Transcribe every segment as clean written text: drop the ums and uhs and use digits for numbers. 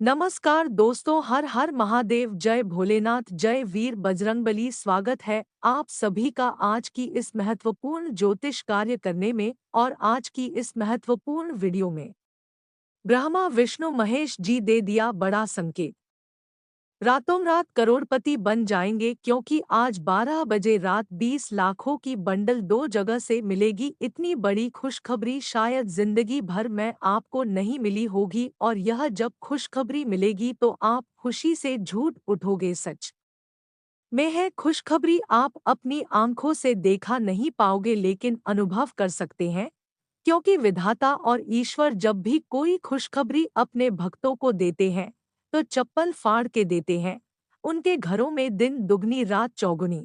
नमस्कार दोस्तों, हर हर महादेव, जय भोलेनाथ, जय वीर बजरंगबली। स्वागत है आप सभी का आज की इस महत्वपूर्ण ज्योतिष कार्य करने में और आज की इस महत्वपूर्ण वीडियो में। ब्रह्मा विष्णु महेश जी दे दिया बड़ा संकेत। रातों रात करोड़पति बन जाएंगे, क्योंकि आज 12 बजे रात 20 लाखों की बंडल दो जगह से मिलेगी। इतनी बड़ी खुशखबरी शायद जिंदगी भर में आपको नहीं मिली होगी, और यह जब खुशखबरी मिलेगी तो आप खुशी से झूठ उठोगे। सच में है खुशखबरी, आप अपनी आंखों से देखा नहीं पाओगे लेकिन अनुभव कर सकते हैं, क्योंकि विधाता और ईश्वर जब भी कोई खुशखबरी अपने भक्तों को देते हैं तो चप्पल फाड़ के देते हैं। उनके घरों में दिन दुगनी रात चौगुनी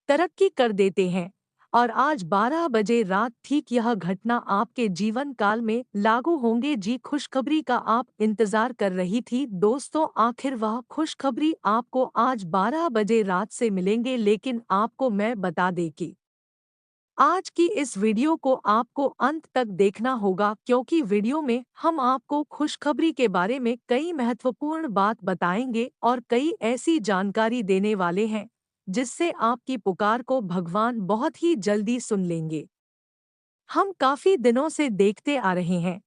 तरक्की कर देते हैं। और आज 12 बजे रात ठीक यह घटना आपके जीवन काल में लागू होंगे। जी खुशखबरी का आप इंतजार कर रही थी दोस्तों, आखिर वह खुशखबरी आपको आज 12 बजे रात से मिलेंगे, लेकिन आपको मैं बता दें कि आज की इस वीडियो को आपको अंत तक देखना होगा, क्योंकि वीडियो में हम आपको खुशखबरी के बारे में कई महत्वपूर्ण बात बताएंगे और कई ऐसी जानकारी देने वाले हैं जिससे आपकी पुकार को भगवान बहुत ही जल्दी सुन लेंगे। हम काफी दिनों से देखते आ रहे हैं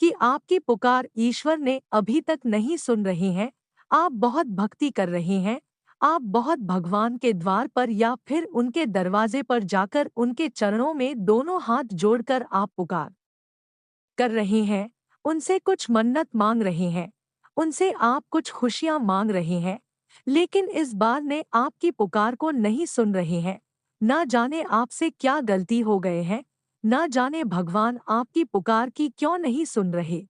कि आपकी पुकार ईश्वर ने अभी तक नहीं सुन रहे हैं। आप बहुत भक्ति कर रहे हैं, आप बहुत भगवान के द्वार पर या फिर उनके दरवाजे पर जाकर उनके चरणों में दोनों हाथ जोड़कर आप पुकार कर रहे हैं, उनसे कुछ मन्नत मांग रहे हैं, उनसे आप कुछ खुशियां मांग रहे हैं, लेकिन इस बार ने आपकी पुकार को नहीं सुन रहे हैं। ना जाने आपसे क्या गलती हो गए हैं, ना जाने भगवान आपकी पुकार की क्यों नहीं सुन रहे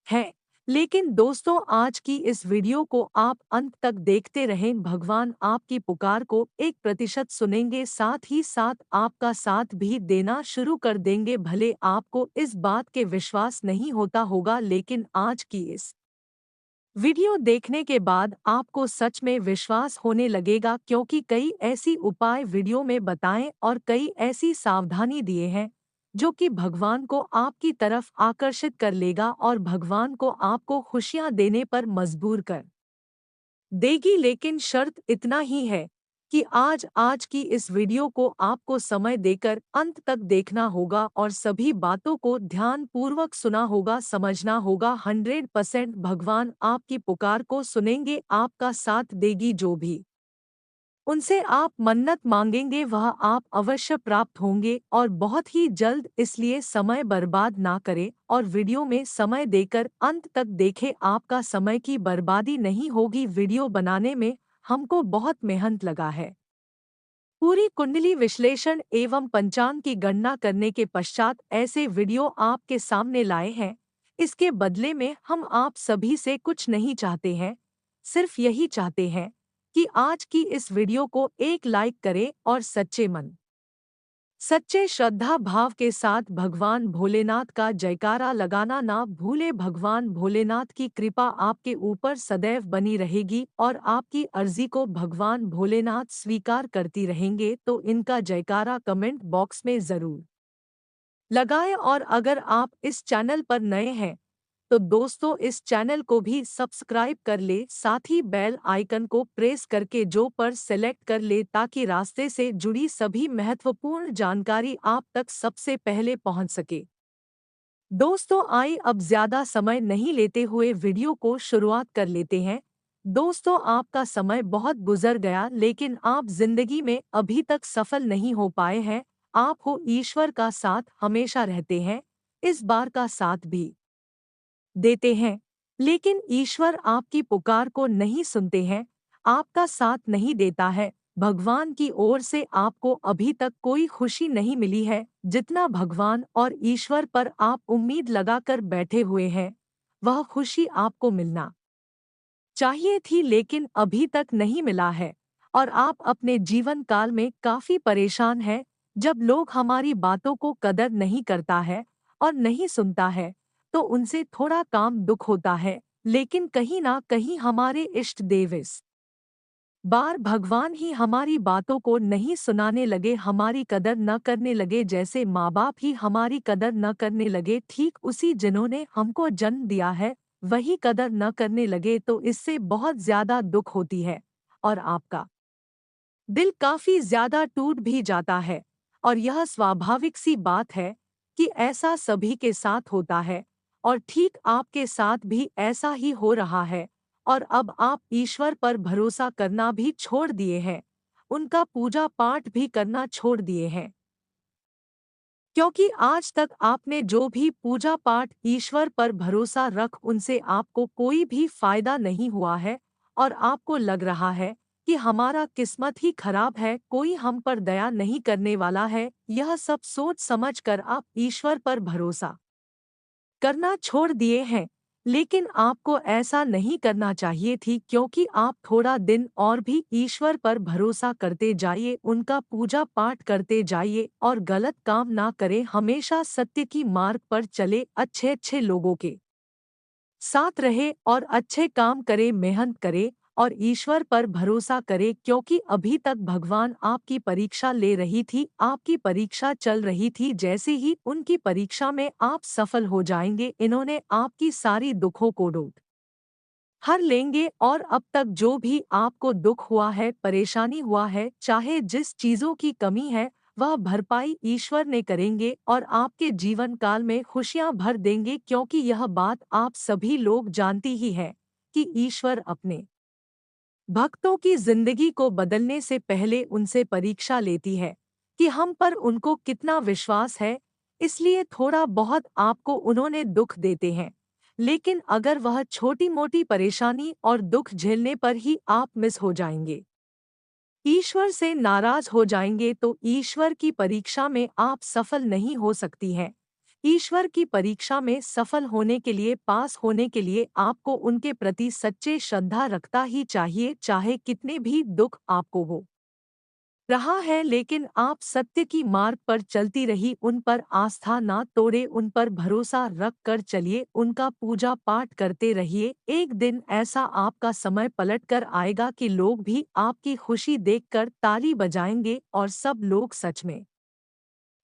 है। लेकिन दोस्तों, आज की इस वीडियो को आप अंत तक देखते रहें। भगवान आपकी पुकार को 1% सुनेंगे, साथ ही साथ आपका साथ भी देना शुरू कर देंगे। भले आपको इस बात के विश्वास नहीं होता होगा, लेकिन आज की इस वीडियो देखने के बाद आपको सच में विश्वास होने लगेगा, क्योंकि कई ऐसी उपाय वीडियो में बताएं और कई ऐसी सावधानी दिए हैं जो कि भगवान को आपकी तरफ आकर्षित कर लेगा और भगवान को आपको खुशियां देने पर मजबूर कर देगी। लेकिन शर्त इतना ही है कि आज की इस वीडियो को आपको समय देकर अंत तक देखना होगा और सभी बातों को ध्यान पूर्वक सुना होगा, समझना होगा। 100% भगवान आपकी पुकार को सुनेंगे, आपका साथ देगी। जो भी उनसे आप मन्नत मांगेंगे वह आप अवश्य प्राप्त होंगे, और बहुत ही जल्द। इसलिए समय बर्बाद ना करें और वीडियो में समय देकर अंत तक देखें। आपका समय की बर्बादी नहीं होगी। वीडियो बनाने में हमको बहुत मेहनत लगा है। पूरी कुंडली विश्लेषण एवं पंचांग की गणना करने के पश्चात ऐसे वीडियो आपके सामने लाए हैं। इसके बदले में हम आप सभी से कुछ नहीं चाहते हैं, सिर्फ यही चाहते हैं कि आज की इस वीडियो को एक लाइक करें और सच्चे मन सच्चे श्रद्धा भाव के साथ भगवान भोलेनाथ का जयकारा लगाना ना भूले। भगवान भोलेनाथ की कृपा आपके ऊपर सदैव बनी रहेगी और आपकी अर्जी को भगवान भोलेनाथ स्वीकार करती रहेंगे। तो इनका जयकारा कमेंट बॉक्स में जरूर लगाएं, और अगर आप इस चैनल पर नए हैं तो दोस्तों इस चैनल को भी सब्सक्राइब कर ले, साथ ही बेल आइकन को प्रेस करके जो पर सेलेक्ट कर ले, ताकि रास्ते से जुड़ी सभी महत्वपूर्ण जानकारी आप तक सबसे पहले पहुंच सके। दोस्तों आइए अब ज्यादा समय नहीं लेते हुए वीडियो को शुरुआत कर लेते हैं। दोस्तों, आपका समय बहुत गुजर गया, लेकिन आप जिंदगी में अभी तक सफल नहीं हो पाए हैं। आप हो ईश्वर का साथ हमेशा रहते हैं, इस बार का साथ भी देते हैं, लेकिन ईश्वर आपकी पुकार को नहीं सुनते हैं, आपका साथ नहीं देता है। भगवान की ओर से आपको अभी तक कोई खुशी नहीं मिली है। जितना भगवान और ईश्वर पर आप उम्मीद लगाकर बैठे हुए हैं, वह खुशी आपको मिलना चाहिए थी, लेकिन अभी तक नहीं मिला है। और आप अपने जीवन काल में काफी परेशान हैं। जब लोग हमारी बातों को कदर नहीं करता है और नहीं सुनता है, तो उनसे थोड़ा काम दुख होता है, लेकिन कहीं ना कहीं हमारे इष्ट देव इस बार भगवान ही हमारी बातों को नहीं सुनाने लगे, हमारी कदर न करने लगे। जैसे माँ बाप ही हमारी कदर न करने लगे, ठीक उसी जिन्होंने हमको जन्म दिया है वही कदर न करने लगे तो इससे बहुत ज्यादा दुख होती है और आपका दिल काफी ज्यादा टूट भी जाता है। और यह स्वाभाविक सी बात है कि ऐसा सभी के साथ होता है और ठीक आपके साथ भी ऐसा ही हो रहा है। और अब आप ईश्वर पर भरोसा करना भी छोड़ दिए हैं, उनका पूजा पाठ भी करना छोड़ दिए हैं, क्योंकि आज तक आपने जो भी पूजा पाठ ईश्वर पर भरोसा रख उनसे आपको कोई भी फायदा नहीं हुआ है। और आपको लग रहा है कि हमारा किस्मत ही खराब है, कोई हम पर दया नहीं करने वाला है। यह सब सोच समझ कर आप ईश्वर पर भरोसा करना छोड़ दिए हैं। लेकिन आपको ऐसा नहीं करना चाहिए थी, क्योंकि आप थोड़ा दिन और भी ईश्वर पर भरोसा करते जाइए, उनका पूजा पाठ करते जाइए और गलत काम ना करें, हमेशा सत्य की मार्ग पर चले, अच्छे अच्छे लोगों के साथ रहे और अच्छे काम करे, मेहनत करे और ईश्वर पर भरोसा करे, क्योंकि अभी तक भगवान आपकी परीक्षा ले रही थी, आपकी परीक्षा चल रही थी। जैसे ही उनकी परीक्षा में आप सफल हो जाएंगे, इन्होंने आपकी सारी दुखों को डूब हर लेंगे। और अब तक जो भी आपको दुख हुआ है, परेशानी हुआ है, चाहे जिस चीजों की कमी है, वह भरपाई ईश्वर ने करेंगे और आपके जीवन काल में खुशियां भर देंगे, क्योंकि यह बात आप सभी लोग जानती ही है कि ईश्वर अपने भक्तों की जिंदगी को बदलने से पहले उनसे परीक्षा लेती है कि हम पर उनको कितना विश्वास है। इसलिए थोड़ा बहुत आपको उन्होंने दुख देते हैं, लेकिन अगर वह छोटी मोटी परेशानी और दुख झेलने पर ही आप मिस हो जाएंगे, ईश्वर से नाराज हो जाएंगे, तो ईश्वर की परीक्षा में आप सफल नहीं हो सकती हैं। ईश्वर की परीक्षा में सफल होने के लिए, पास होने के लिए आपको उनके प्रति सच्चे श्रद्धा रखता ही चाहिए, चाहे कितने भी दुख आपको हो रहा है। लेकिन आप सत्य की मार्ग पर चलती रही, उन पर आस्था ना तोड़े, उन पर भरोसा रख कर चलिए, उनका पूजा पाठ करते रहिए। एक दिन ऐसा आपका समय पलट कर आएगा कि लोग भी आपकी खुशी देखकर ताली बजाएंगे और सब लोग सच में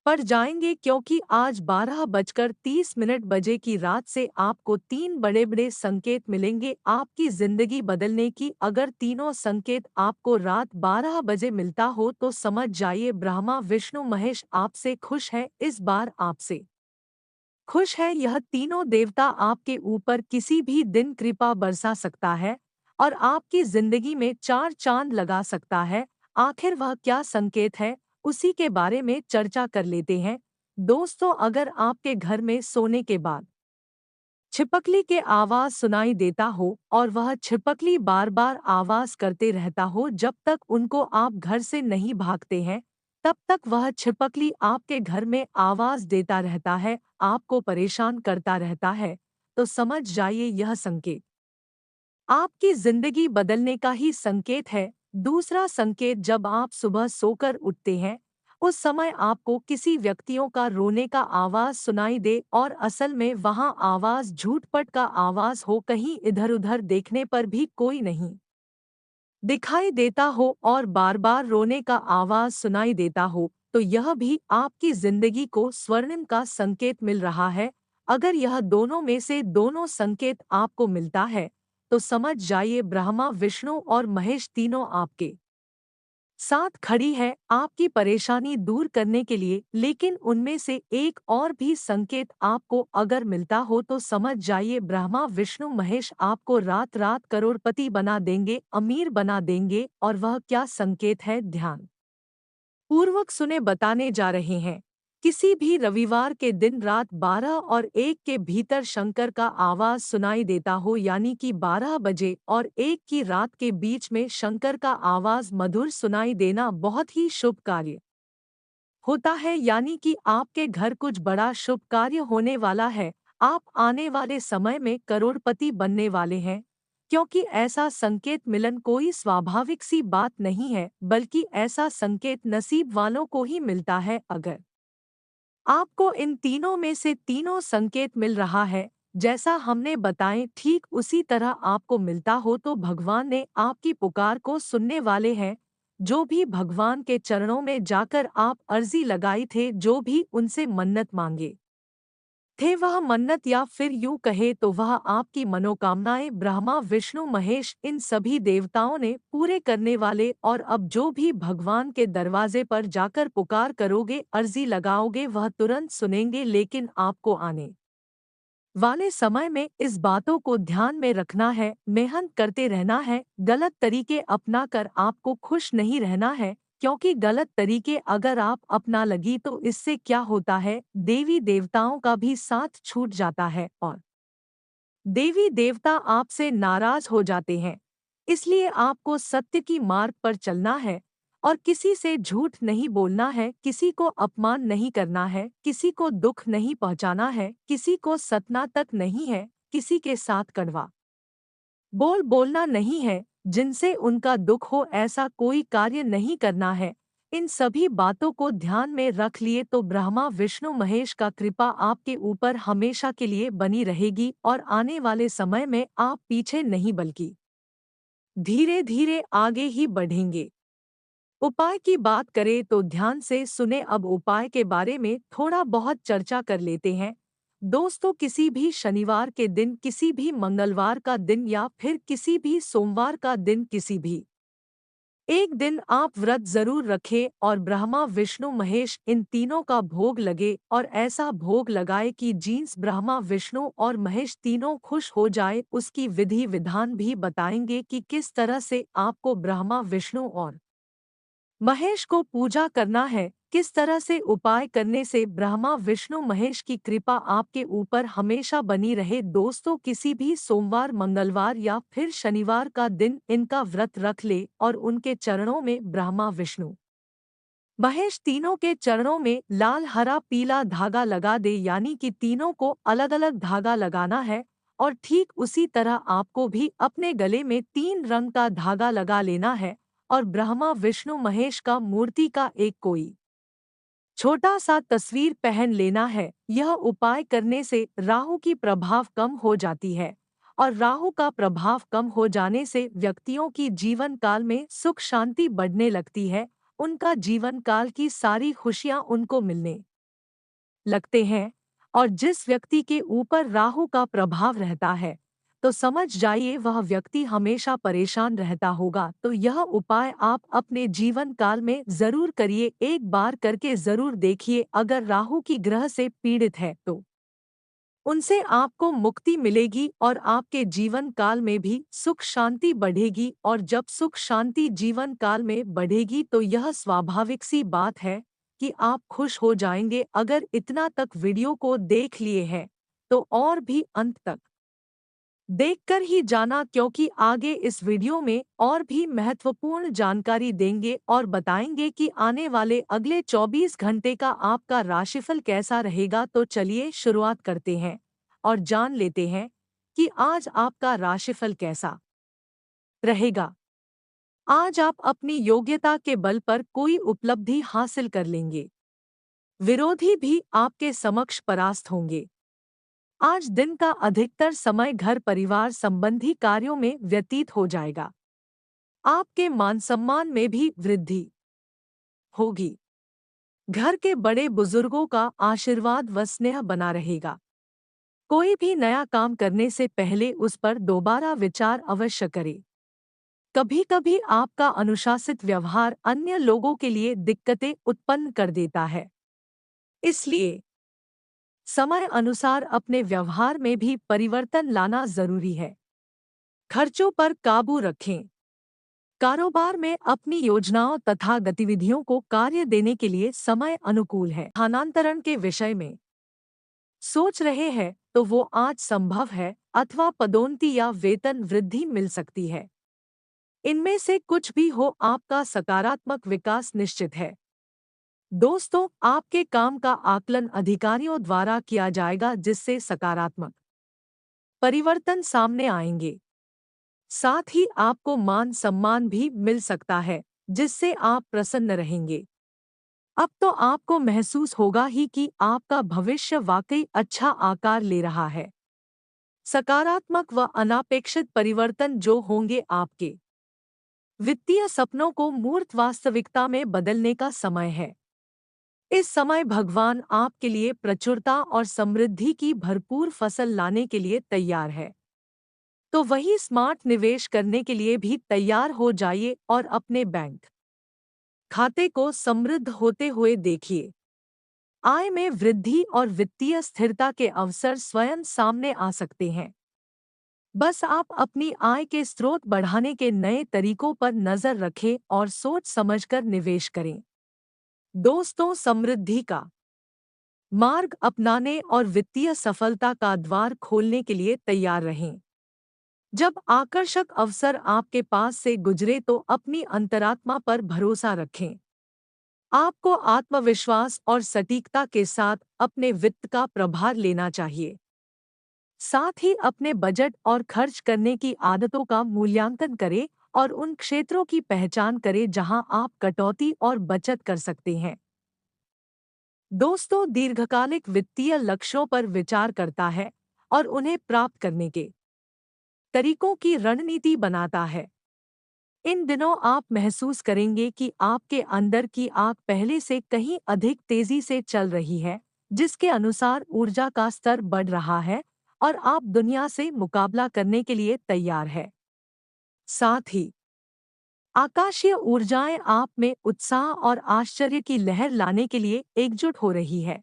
पर जाएंगे, क्योंकि आज 12:30 बजे की रात से आपको 3 बड़े-बड़े संकेत मिलेंगे आपकी जिंदगी बदलने की। अगर तीनों संकेत आपको रात 12 बजे मिलता हो तो समझ जाइए ब्रह्मा विष्णु महेश आपसे खुश है, इस बार आपसे खुश है। यह तीनों देवता आपके ऊपर किसी भी दिन कृपा बरसा सकता है और आपकी जिंदगी में चार चांद लगा सकता है। आखिर वह क्या संकेत है, उसी के बारे में चर्चा कर लेते हैं। दोस्तों, अगर आपके घर में सोने के बाद छिपकली के आवाज सुनाई देता हो और वह छिपकली बार बार आवाज करते रहता हो जब तक उनको आप घर से नहीं भागते हैं, तब तक वह छिपकली आपके घर में आवाज देता रहता है, आपको परेशान करता रहता है, तो समझ जाइए यह संकेत आपकी जिंदगी बदलने का ही संकेत है। दूसरा संकेत, जब आप सुबह सोकर उठते हैं, उस समय आपको किसी व्यक्तियों का रोने का आवाज सुनाई दे और असल में वहां आवाज झूठपट का आवाज हो, कहीं इधर-उधर देखने पर भी कोई नहीं दिखाई देता हो और बार बार रोने का आवाज सुनाई देता हो, तो यह भी आपकी जिंदगी को स्वर्णिम का संकेत मिल रहा है। अगर यह दोनों में से दोनों संकेत आपको मिलता है, तो समझ जाइए ब्रह्मा विष्णु और महेश तीनों आपके साथ खड़ी है आपकी परेशानी दूर करने के लिए। लेकिन उनमें से एक और भी संकेत आपको अगर मिलता हो तो समझ जाइए ब्रह्मा विष्णु महेश आपको रात रात करोड़पति बना देंगे, अमीर बना देंगे। और वह क्या संकेत है, ध्यान पूर्वक सुने, बताने जा रहे हैं। किसी भी रविवार के दिन रात 12 और 1 के भीतर शंकर का आवाज सुनाई देता हो, यानी कि 12 बजे और 1 की रात के बीच में शंकर का आवाज मधुर सुनाई देना बहुत ही शुभ कार्य होता है, यानी कि आपके घर कुछ बड़ा शुभ कार्य होने वाला है। आप आने वाले समय में करोड़पति बनने वाले हैं, क्योंकि ऐसा संकेत मिलन कोई स्वाभाविक सी बात नहीं है, बल्कि ऐसा संकेत नसीब वालों को ही मिलता है। अगर आपको इन तीनों में से तीनों संकेत मिल रहा है, जैसा हमने बताएं ठीक उसी तरह आपको मिलता हो, तो भगवान ने आपकी पुकार को सुनने वाले हैं। जो भी भगवान के चरणों में जाकर आप अर्जी लगाई थे, जो भी उनसे मन्नत मांगे, थे वह मन्नत या फिर यूं कहे तो वह आपकी मनोकामनाएं ब्रह्मा विष्णु महेश इन सभी देवताओं ने पूरे करने वाले। और अब जो भी भगवान के दरवाजे पर जाकर पुकार करोगे अर्जी लगाओगे वह तुरंत सुनेंगे। लेकिन आपको आने वाले समय में इस बातों को ध्यान में रखना है, मेहनत करते रहना है, गलत तरीके अपना कर आपको खुश नहीं रहना है। क्योंकि गलत तरीके अगर आप अपना लगी तो इससे क्या होता है, देवी देवताओं का भी साथ छूट जाता है और देवी देवता आपसे नाराज हो जाते हैं। इसलिए आपको सत्य की मार्ग पर चलना है और किसी से झूठ नहीं बोलना है, किसी को अपमान नहीं करना है, किसी को दुख नहीं पहुंचाना है, किसी को सतना तक नहीं है, किसी के साथ कड़वा बोलना नहीं है, जिनसे उनका दुख हो ऐसा कोई कार्य नहीं करना है। इन सभी बातों को ध्यान में रख लिए तो ब्रह्मा विष्णु महेश का कृपा आपके ऊपर हमेशा के लिए बनी रहेगी और आने वाले समय में आप पीछे नहीं बल्कि धीरे धीरे आगे ही बढ़ेंगे। उपाय की बात करें तो ध्यान से सुने। अब उपाय के बारे में थोड़ा बहुत चर्चा कर लेते हैं। दोस्तों, किसी भी शनिवार के दिन, किसी भी मंगलवार का दिन या फिर किसी भी सोमवार का दिन, किसी भी एक दिन आप व्रत जरूर रखें और ब्रह्मा विष्णु महेश इन तीनों का भोग लगे और ऐसा भोग लगाए कि जींस ब्रह्मा विष्णु और महेश तीनों खुश हो जाए। उसकी विधि विधान भी बताएंगे कि किस तरह से आपको ब्रह्मा विष्णु और महेश को पूजा करना है, किस तरह से उपाय करने से ब्रह्मा विष्णु महेश की कृपा आपके ऊपर हमेशा बनी रहे। दोस्तों, किसी भी सोमवार मंगलवार या फिर शनिवार का दिन इनका व्रत रख ले और उनके चरणों में ब्रह्मा विष्णु महेश तीनों के चरणों में लाल हरा पीला धागा लगा दे, यानी कि तीनों को अलग अलग धागा लगाना है। और ठीक उसी तरह आपको भी अपने गले में 3 रंग का धागा लगा लेना है और ब्रह्मा विष्णु महेश का मूर्ति का एक कोई छोटा सा तस्वीर पहन लेना है। यह उपाय करने से राहु की प्रभाव कम हो जाती है और राहु का प्रभाव कम हो जाने से व्यक्तियों की जीवन काल में सुख शांति बढ़ने लगती है। उनका जीवन काल की सारी खुशियां उनको मिलने लगते हैं। और जिस व्यक्ति के ऊपर राहु का प्रभाव रहता है तो समझ जाइए वह व्यक्ति हमेशा परेशान रहता होगा। तो यह उपाय आप अपने जीवन काल में जरूर करिए, एक बार करके जरूर देखिए। अगर राहु की ग्रह से पीड़ित है तो उनसे आपको मुक्ति मिलेगी और आपके जीवन काल में भी सुख शांति बढ़ेगी। और जब सुख शांति जीवन काल में बढ़ेगी तो यह स्वाभाविक सी बात है कि आप खुश हो जाएंगे। अगर इतना तक वीडियो को देख लिए हैं तो और भी अंत तक देखकर ही जाना, क्योंकि आगे इस वीडियो में और भी महत्वपूर्ण जानकारी देंगे और बताएंगे कि आने वाले अगले 24 घंटे का आपका राशिफल कैसा रहेगा। तो चलिए शुरुआत करते हैं और जान लेते हैं कि आज आपका राशिफल कैसा रहेगा। आज आप अपनी योग्यता के बल पर कोई उपलब्धि हासिल कर लेंगे, विरोधी भी आपके समक्ष परास्त होंगे। आज दिन का अधिकतर समय घर परिवार संबंधी कार्यों में व्यतीत हो जाएगा। आपके मान सम्मान में भी वृद्धि होगी। घर के बड़े बुजुर्गों का आशीर्वाद व स्नेह बना रहेगा। कोई भी नया काम करने से पहले उस पर दोबारा विचार अवश्य करें। कभी कभी आपका अनुशासित व्यवहार अन्य लोगों के लिए दिक्कतें उत्पन्न कर देता है, इसलिए समय अनुसार अपने व्यवहार में भी परिवर्तन लाना जरूरी है। खर्चों पर काबू रखें। कारोबार में अपनी योजनाओं तथा गतिविधियों को कार्य देने के लिए समय अनुकूल है। स्थानांतरण के विषय में सोच रहे हैं तो वो आज संभव है, अथवा पदोन्नति या वेतन वृद्धि मिल सकती है। इनमें से कुछ भी हो, आपका सकारात्मक विकास निश्चित है। दोस्तों, आपके काम का आकलन अधिकारियों द्वारा किया जाएगा, जिससे सकारात्मक परिवर्तन सामने आएंगे। साथ ही आपको मान सम्मान भी मिल सकता है, जिससे आप प्रसन्न रहेंगे। अब तो आपको महसूस होगा ही कि आपका भविष्य वाकई अच्छा आकार ले रहा है। सकारात्मक व अनापेक्षित परिवर्तन जो होंगे आपके वित्तीय सपनों को मूर्त वास्तविकता में बदलने का समय है। इस समय भगवान आपके लिए प्रचुरता और समृद्धि की भरपूर फसल लाने के लिए तैयार है। तो वही स्मार्ट निवेश करने के लिए भी तैयार हो जाइए और अपने बैंक खाते को समृद्ध होते हुए देखिए। आय में वृद्धि और वित्तीय स्थिरता के अवसर स्वयं सामने आ सकते हैं। बस आप अपनी आय के स्रोत बढ़ाने के नए तरीकों पर नजर रखें और सोच समझकर निवेश करें। दोस्तों, समृद्धि का मार्ग अपनाने और वित्तीय सफलता का द्वार खोलने के लिए तैयार रहें। जब आकर्षक अवसर आपके पास से गुजरे तो अपनी अंतरात्मा पर भरोसा रखें। आपको आत्मविश्वास और सटीकता के साथ अपने वित्त का प्रभार लेना चाहिए। साथ ही अपने बजट और खर्च करने की आदतों का मूल्यांकन करें और उन क्षेत्रों की पहचान करें जहां आप कटौती और बचत कर सकते हैं। दोस्तों, दीर्घकालिक वित्तीय लक्ष्यों पर विचार करता है और उन्हें प्राप्त करने के तरीकों की रणनीति बनाता है। इन दिनों आप महसूस करेंगे कि आपके अंदर की आग पहले से कहीं अधिक तेजी से चल रही है, जिसके अनुसार ऊर्जा का स्तर बढ़ रहा है और आप दुनिया से मुकाबला करने के लिए तैयार है। साथ ही आकाशीय ऊर्जाएं आप में उत्साह और आश्चर्य की लहर लाने के लिए एकजुट हो रही है।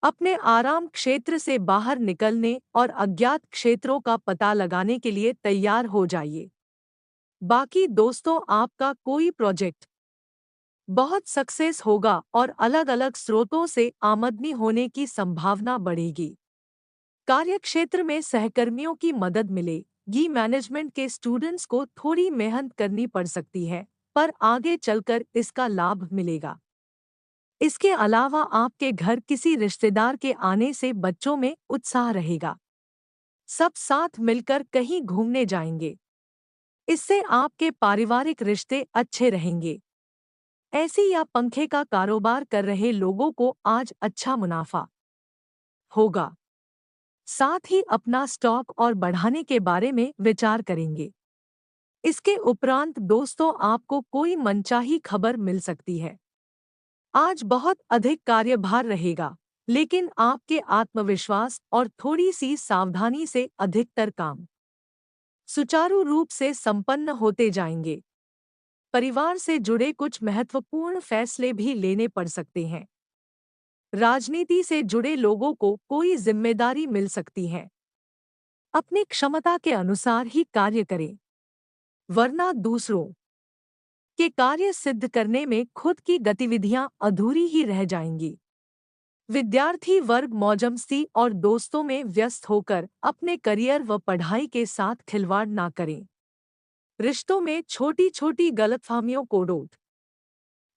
अपने आराम क्षेत्र से बाहर निकलने और अज्ञात क्षेत्रों का पता लगाने के लिए तैयार हो जाइए। बाकी दोस्तों, आपका कोई प्रोजेक्ट बहुत सक्सेस होगा और अलग-अलग स्रोतों से आमदनी होने की संभावना बढ़ेगी। कार्यक्षेत्र में सहकर्मियों की मदद मिलेगी। मैनेजमेंट के स्टूडेंट्स को थोड़ी मेहनत करनी पड़ सकती है, पर आगे चलकर इसका लाभ मिलेगा। इसके अलावा आपके घर किसी रिश्तेदार के आने से बच्चों में उत्साह रहेगा। सब साथ मिलकर कहीं घूमने जाएंगे। इससे आपके पारिवारिक रिश्ते अच्छे रहेंगे। ऐसी या पंखे का कारोबार कर रहे लोगों को आज अच्छा मुनाफा होगा। साथ ही अपना स्टॉक और बढ़ाने के बारे में विचार करेंगे। इसके उपरांत दोस्तों, आपको कोई मनचाही खबर मिल सकती है। आज बहुत अधिक कार्यभार रहेगा, लेकिन आपके आत्मविश्वास और थोड़ी सी सावधानी से अधिकतर काम सुचारू रूप से संपन्न होते जाएंगे। परिवार से जुड़े कुछ महत्वपूर्ण फैसले भी लेने पड़ सकते हैं। राजनीति से जुड़े लोगों को कोई जिम्मेदारी मिल सकती है। अपनी क्षमता के अनुसार ही कार्य करें, वरना दूसरों के कार्य सिद्ध करने में खुद की गतिविधियां अधूरी ही रह जाएंगी। विद्यार्थी वर्ग मौजमस्ती और दोस्तों में व्यस्त होकर अपने करियर व पढ़ाई के साथ खिलवाड़ ना करें। रिश्तों में छोटी छोटी गलतफहमियों को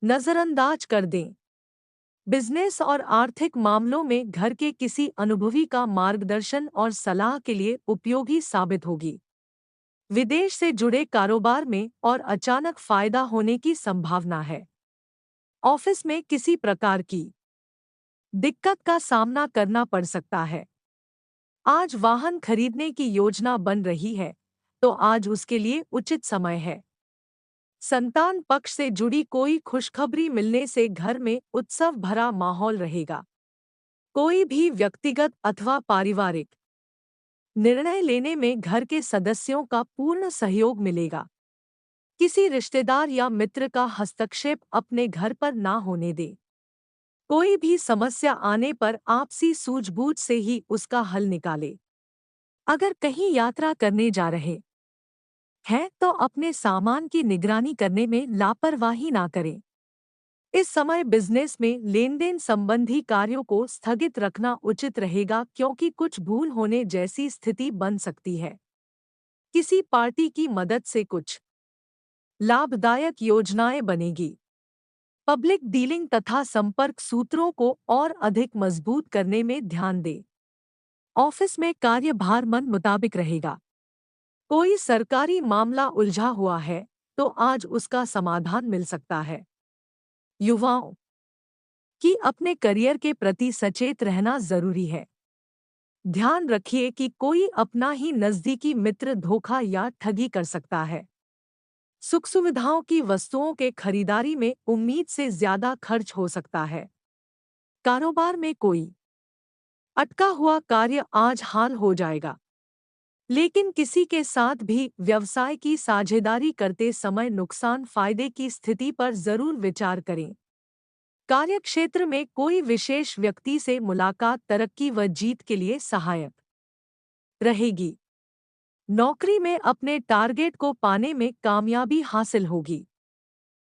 नजरअंदाज कर दें। बिजनेस और आर्थिक मामलों में घर के किसी अनुभवी का मार्गदर्शन और सलाह के लिए उपयोगी साबित होगी। विदेश से जुड़े कारोबार में और अचानक फायदा होने की संभावना है। ऑफिस में किसी प्रकार की दिक्कत का सामना करना पड़ सकता है। आज वाहन खरीदने की योजना बन रही है, तो आज उसके लिए उचित समय है। संतान पक्ष से जुड़ी कोई खुशखबरी मिलने से घर में उत्सव भरा माहौल रहेगा। कोई भी व्यक्तिगत अथवा पारिवारिक निर्णय लेने में घर के सदस्यों का पूर्ण सहयोग मिलेगा। किसी रिश्तेदार या मित्र का हस्तक्षेप अपने घर पर ना होने दे। कोई भी समस्या आने पर आपसी सूझबूझ से ही उसका हल निकाले। अगर कहीं यात्रा करने जा रहे हैं तो अपने सामान की निगरानी करने में लापरवाही ना करें। इस समय बिजनेस में लेनदेन संबंधी कार्यों को स्थगित रखना उचित रहेगा, क्योंकि कुछ भूल होने जैसी स्थिति बन सकती है। किसी पार्टी की मदद से कुछ लाभदायक योजनाएं बनेगी। पब्लिक डीलिंग तथा संपर्क सूत्रों को और अधिक मजबूत करने में ध्यान दें। ऑफिस में कार्यभार मन मुताबिक रहेगा। कोई सरकारी मामला उलझा हुआ है तो आज उसका समाधान मिल सकता है। युवाओं कि अपने करियर के प्रति सचेत रहना जरूरी है। ध्यान रखिए कि कोई अपना ही नजदीकी मित्र धोखा या ठगी कर सकता है। सुख सुविधाओं की वस्तुओं के खरीदारी में उम्मीद से ज्यादा खर्च हो सकता है। कारोबार में कोई अटका हुआ कार्य आज हाल हो जाएगा। लेकिन किसी के साथ भी व्यवसाय की साझेदारी करते समय नुकसान फायदे की स्थिति पर जरूर विचार करें। कार्यक्षेत्र में कोई विशेष व्यक्ति से मुलाकात तरक्की व जीत के लिए सहायक रहेगी। नौकरी में अपने टारगेट को पाने में कामयाबी हासिल होगी।